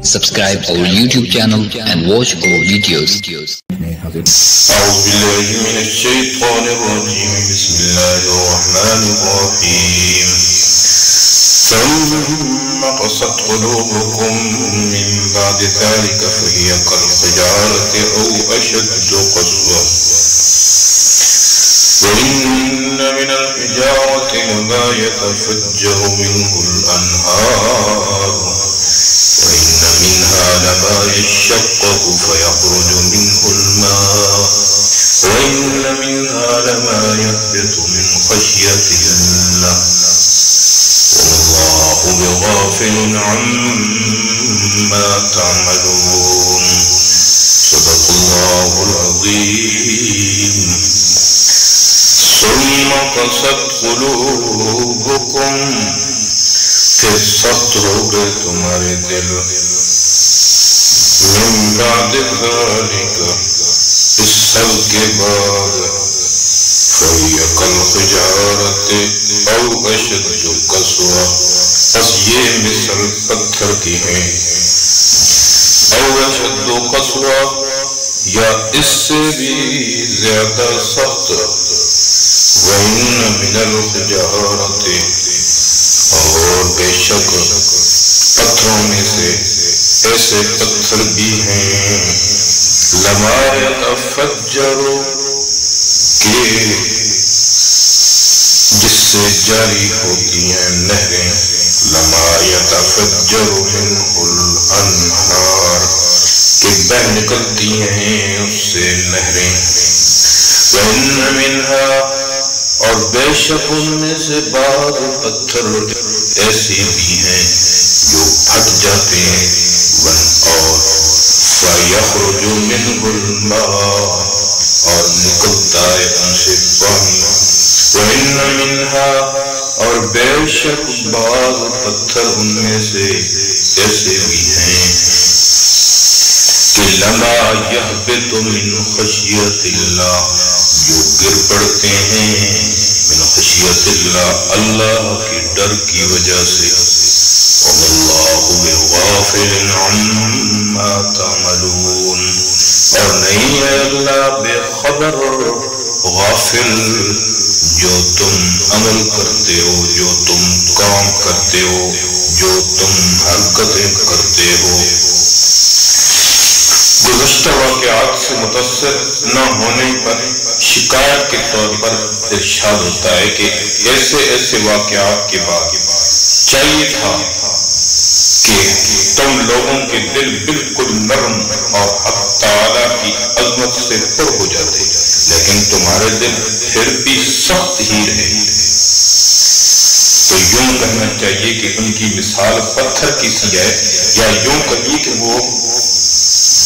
Subscribe our YouTube channel and watch our videos. أعوذ بالله من الشيطان الرجيم بسم الله الرحمن الرحيم ثم قست قلوبكم من بعد ذلك فهي كالحجارة أو أشد قسوة وإن من الحجارة لما يتفجر منه الأنهار وإن منها لما يشقق فيخرج منه الماء وإن منها لما يهبط من خشية الله والله بغافل عما تعملون صدق الله العظيم ثم قست قلوبكم کہ سخت ہو گئے تمہارے دل من بعد ذالک اس سب کے بعد فہی کالحجارۃ او اشد قسوۃ پس یہ مثل پتھر کی ہے او اشد قسوۃ یا اس سے بھی زیادہ سخت وَإِنَّ مِنَ الْحِجَارَةِ اور بے شک پتھروں میں سے ایسے پتھر بھی ہیں لَمَا يَتَفَجَّرُ کہ جس سے جاری ہوتی ہیں نہریں لَمَا يَتَفَجَّرُ مِنْهُ الْأَنْهَارُ کہ بہہ نکلتی ہیں اس سے نہریں وَإِنَّ مِنْهَا اور بے شک ان میں سے بعض پتھر ایسی بھی ہیں جو پھٹ جاتے ہیں اور فَيَخْرُجُ مِنْهُ الْمَاءُ اور نکلتا ہے ان سے پانی وَإِنَّ مِنْهَا اور بے شک بعض پتھر ان میں سے ایسے بھی ہیں کہ لَمَا يَهْبِطُ مِنْ خَشْيَةِ اللَّهِ جو گر پڑتے ہیں من خشیت اللہ اللہ کی ڈر کی وجہ سے وَاللَّهُ بِغَافِلٍ عَمَّا تَعْمَلُونَ اور نہیں ہے اللہ بے خبر غافل جو تم عمل کرتے ہو جو تم کام کرتے ہو جو تم حرکتیں کرتے ہو گزشتہ واقعات سے متاثر نہ ہونے پر شکایت کے طور پر ارشاد ہوتا ہے کہ ایسے ایسے واقعات کے بعد چاہیے تھا کہ تم لوگوں کے دل بالکل نرم اور حق تعالیٰ کی عظمت سے پر ہو جاتے لیکن تمہارے دل پھر بھی سخت ہی رہے تو یوں کہنا چاہیے کہ ان کی مثال پتھر کی سی ہے یا یوں کہیے کہ وہ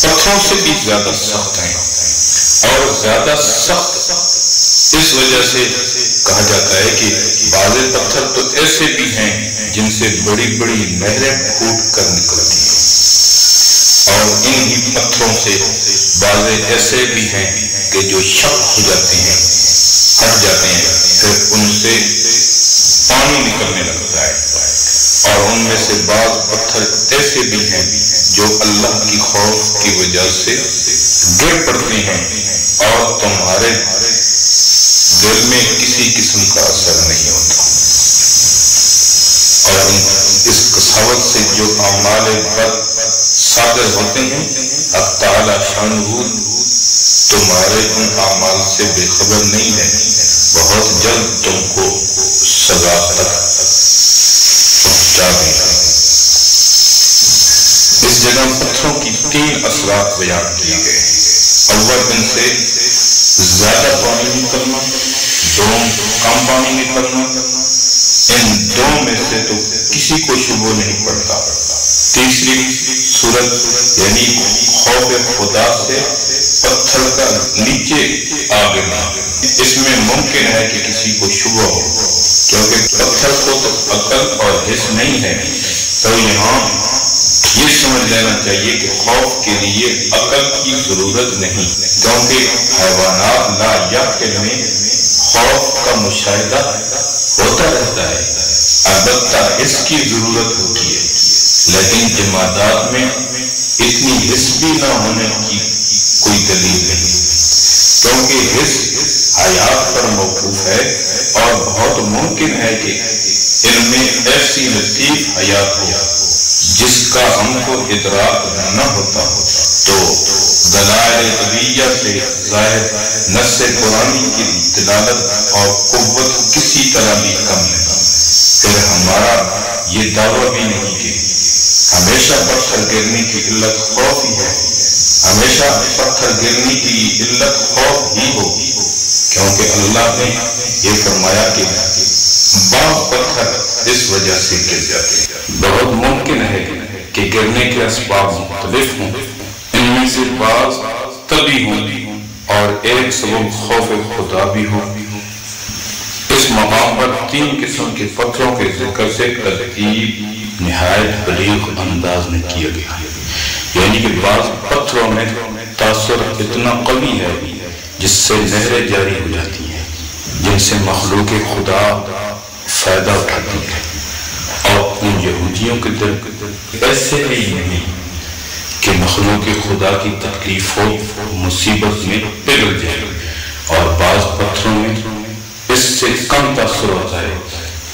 پتھروں سے بھی زیادہ سخت ہیں اور زیادہ سخت اس وجہ سے کہا جاتا ہے کہ بعض پتھر تو ایسے بھی ہیں جن سے بڑی بڑی نہریں پھوٹ کر نکلتی ہیں اور انہی پتھروں سے بعض ایسے بھی ہیں کہ جو شق ہو جاتے ہیں ہٹ جاتے ہیں پھر ان سے پانی نکلنے لگتا ہے اور ان میں سے بعض پتھر ایسے بھی ہیں جو اللہ کی خوف کی وجہ سے گر پڑتے ہیں اور تمہارے دل میں کسی قسم کا اثر نہیں ہوتا اور اس قساوت سے جو اعمال بد صادر ہوتے ہیں حق تعالی شانہ تمہارے ان اعمال سے بے خبر نہیں ہے بہت جلد تم کو سزا تک پہنچا دیں گے اس جگہ پتھروں کی 3 اثرات بیان کیے گئے اول ان سے زیادہ پانی نکلنا دوم کم پانی نکلنا ان دو میں سے تو کسی کو شبہ نہیں پڑتا تیسری صورت یعنی خوف خدا سے پتھر کا نیچے آ گرنا اس میں ممکن ہے کہ کسی کو شبہ ہو کیونکہ پتھر کو تو عقل اور حس نہیں ہے تو یہاں یہ سمجھ لینا چاہیے کہ خوف کے لیے عقل کی ضرورت نہیں کیونکہ حیوانات لا یعقل میں خوف کا مشاہدہ ہوتا رہتا ہے البتہ اس کی ضرورت ہوتی ہے لیکن جمادات میں اتنی حس بھی نہ ہونے کی کوئی دلیل نہیں، کیونکہ حس حیات پر موقوف ہے اور بہت ممکن ہے کہ ان میں ایسی لطیف حیات ہو جس کا ہم کو ادراک نہ ہوتا، تو دلائل طبیعیہ سے ظاہر نص قرآنی کی دلالت اور قوت کسی طرح بھی کم نہیں۔ پھر ہمارا یہ دعویٰ بھی نہیں کہ ہمیشہ پتھر گرنے کی علت خوف ہی ہے، ہمیشہ پتھر گرنے کی علت خوف ہی ہو، کیونکہ اللہ نے یہ فرمایا کہ بعض پتھر اس وجہ سے گر جاتے ہیں۔ بہت ممکن ہے کہ گرنے کے اسباب مختلف ہوں، ان میں سے بعض طبعی ہوں اور ایک سبب خوف خدا بھی ہو۔ اس مقام پر 3 قسم کے پتھروں کے ذکر سے ترتیب نہایت بلیغ انداز میں کیا گیا، یعنی کہ بعض پتھروں میں تاثر اتنا قوی ہے جس سے نہریں جاری ہو جاتی ہیں، جن سے مخلوق خدا فائدہ اٹھاتی ہے، اور ان یہودیوں کے دل ایسے ہی نہیں کہ مخلوق خدا کی تکلیف و مصیبت میں پگھل جائے، اور بعض پتھروں میں اس سے کم تاثر ہوتا ہے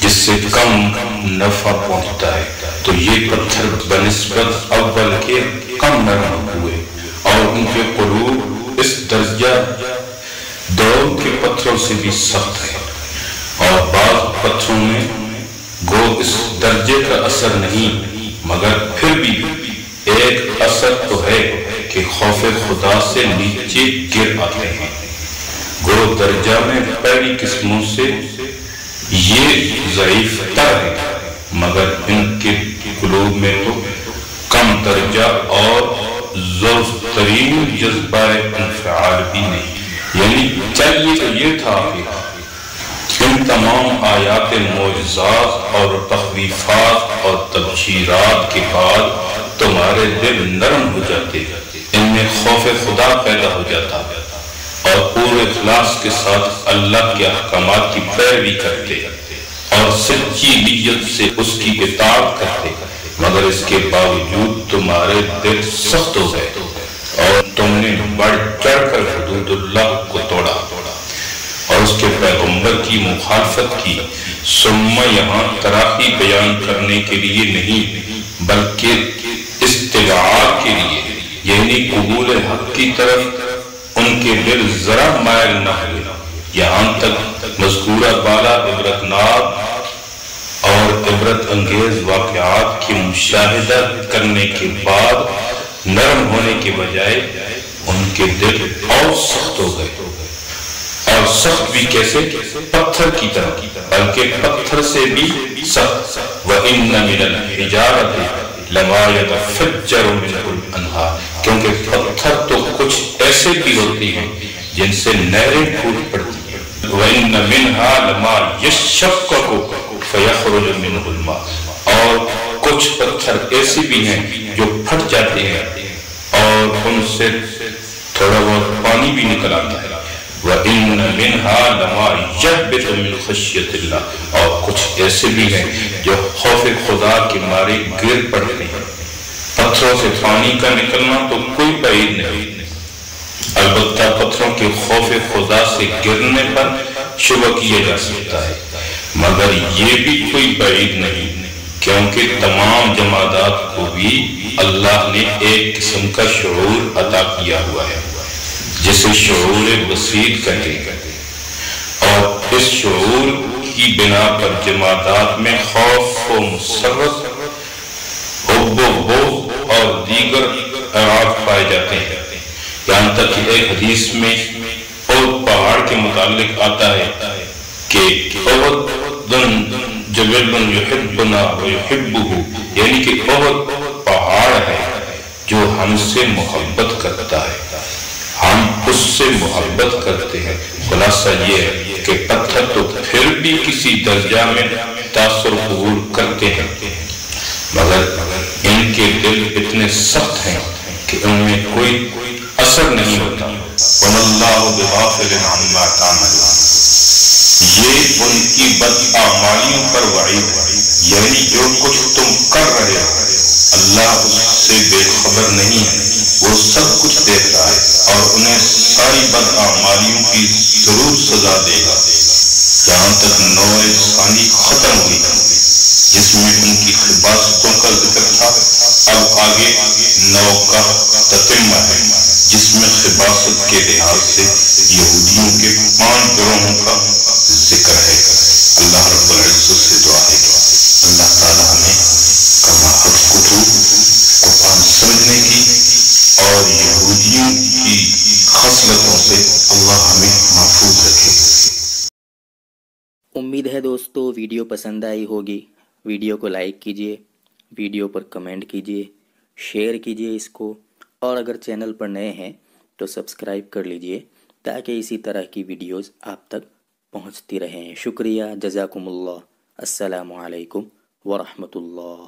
جس سے کم نفع پہنچتا ہے، تو یہ پتھر بنسبت اول کے کم نرم ہوئے اور ان کے قلوب اس درجہ دور کے پتھروں سے بھی سخت ہے، اور بعض پتھروں میں گو اس درجے کا اثر نہیں، مگر پھر بھی ایک اثر تو ہے کہ خوف خدا سے نیچے گر آتے ہیں۔ گو درجہ میں پہلی قسموں سے یہ ضعیف تر ہے، مگر ان کے قلوب میں تو کم درجہ اور ضعف ترین جذبہ انفعال بھی نہیں، یعنی چاہیے تو یہ تھا کہ ان تمام آیات معجزات اور تخویفات اور تبشیرات کے بعد تمہارے دل نرم ہو جاتے، ان میں خوف خدا پیدا ہو جاتا اور پورے اخلاص کے ساتھ اللہ کے احکامات کی پیروی کرتے اور سچی نیت سے اس کی اطاعت کرتے، مگر اس کے باوجود تمہارے دل سخت ہو گئے اور تم نے بڑھ چڑھ کر حدود اللہ کو توڑا اور اس کے پیغمبر کی مخالفت کی۔ ثم یہاں تراخی بیان کرنے کے لیے نہیں بلکہ استبعاد کے لیے، یعنی قبول حق کی طرف ان کے دل ذرا مائل نہ ہوئے، یہاں تک مذکورہ بالا عبرتناک اور عبرت انگیز واقعات کی مشاہدہ کرنے کے بعد نرم ہونے کے بجائے ان کے دل اور سخت ہو گئے، اور سخت بھی کیسے؟ پتھر کی طرح، بلکہ پتھر سے بھی سخت۔ وَإِنَّ مِنَ الْحِجَارَةِ لَمَا يَتَفَجَّرُ مِنْهُ الْأَنْهَارُ، کیونکہ پتھر تو کچھ ایسے بھی ہوتی ہیں جن سے نہریں پھوٹ پڑتی ہیں۔ وَإِنَّ مِنْهَا لَمَا يَشَّقَّقُ فَيَخْرُجُ مِنْهُ الْمَاءُ، اور کچھ پتھر ایسے بھی ہیں جو پھٹ جاتے ہیں اور ان سے تھوڑا بہت پانی بھی نکل آتا ہے۔ وَإِنَّ مِنْهَا لَمَا يَهْبِطُ مِنْ خَشْيَةِ اللَّهِ، اور کچھ ایسے بھی ہیں جو خوف خدا کے مارے گر پڑتے ہیں۔ پتھروں سے پانی کا نکلنا تو کوئی بعید نہیں، البتہ پتھروں کے خوف خدا سے گرنے پر شبہ کیا جا سکتا ہے، مگر یہ بھی کوئی بعید نہیں، کیونکہ تمام جمادات کو بھی اللہ نے ایک قسم کا شعور عطا کیا ہوا ہے جسے شعور بسیط کہتے ہیں، اور اس شعور کی بنا پر جمادات میں خوف و مسرت، حب و بغض اور دیگر اعراض پائے جاتے ہیں، یہاں تک کہ ایک حدیث میں احد پہاڑ کے متعلق آتا ہے کہ احد جبل یحبنا ویحبہ، یعنی کہ احد پہاڑ ہے جو ہم سے محبت کرتا ہے، ہم اس سے محبت کرتے ہیں۔ خلاصہ یہ ہے کہ پتھر تو پھر بھی کسی درجہ میں تاثر قبول کرتے ہیں، مگر ان کے دل اتنے سخت ہیں کہ ان میں کوئی اثر نہیں ہوتا۔ وَمَا اللَّهُ بِغَافِلٍ عَمَّا تَعْمَلُونَ، یہ ان کی بدعمالیوں پر وعید ہے، یعنی جو کچھ تم کر رہے ہو اللہ اس سے بے خبر نہیں سب کچھ دیکھ رہا ہے اور انہیں ساری بدعمالیوں کی ضرور سزا دے گا، جہاں تک نوع ثانی ختم ہوئی جس میں ان کی خباثتوں کا ذکر تھا، اب آگے نو کا تتمہ ہے جس میں خباثت کے لحاظ سے یہودیوں کے 5 گروہوں کا ذکر ہے۔ اللہ رب العزت سے دعا ہے کہ اللہ تعالی ہمیں کما حق قرآن سمجھنے کی اور یہودیوں کی خصلتوں سے اللہ ہمیں محفوظ رکھے۔ امید ہے دوستو ویڈیو پسند آئی ہوگی۔ ویڈیو کو لائک کیجئے، ویڈیو پر کمنٹ کیجئے، شیئر کیجئے اس کو، اور اگر چینل پر نئے ہیں تو سبسکرائب کر لیجئے تاکہ اسی طرح کی ویڈیوز آپ تک پہنچتی رہیں۔ شکریہ، جزاکم اللہ، السلام علیکم ورحمۃ اللہ۔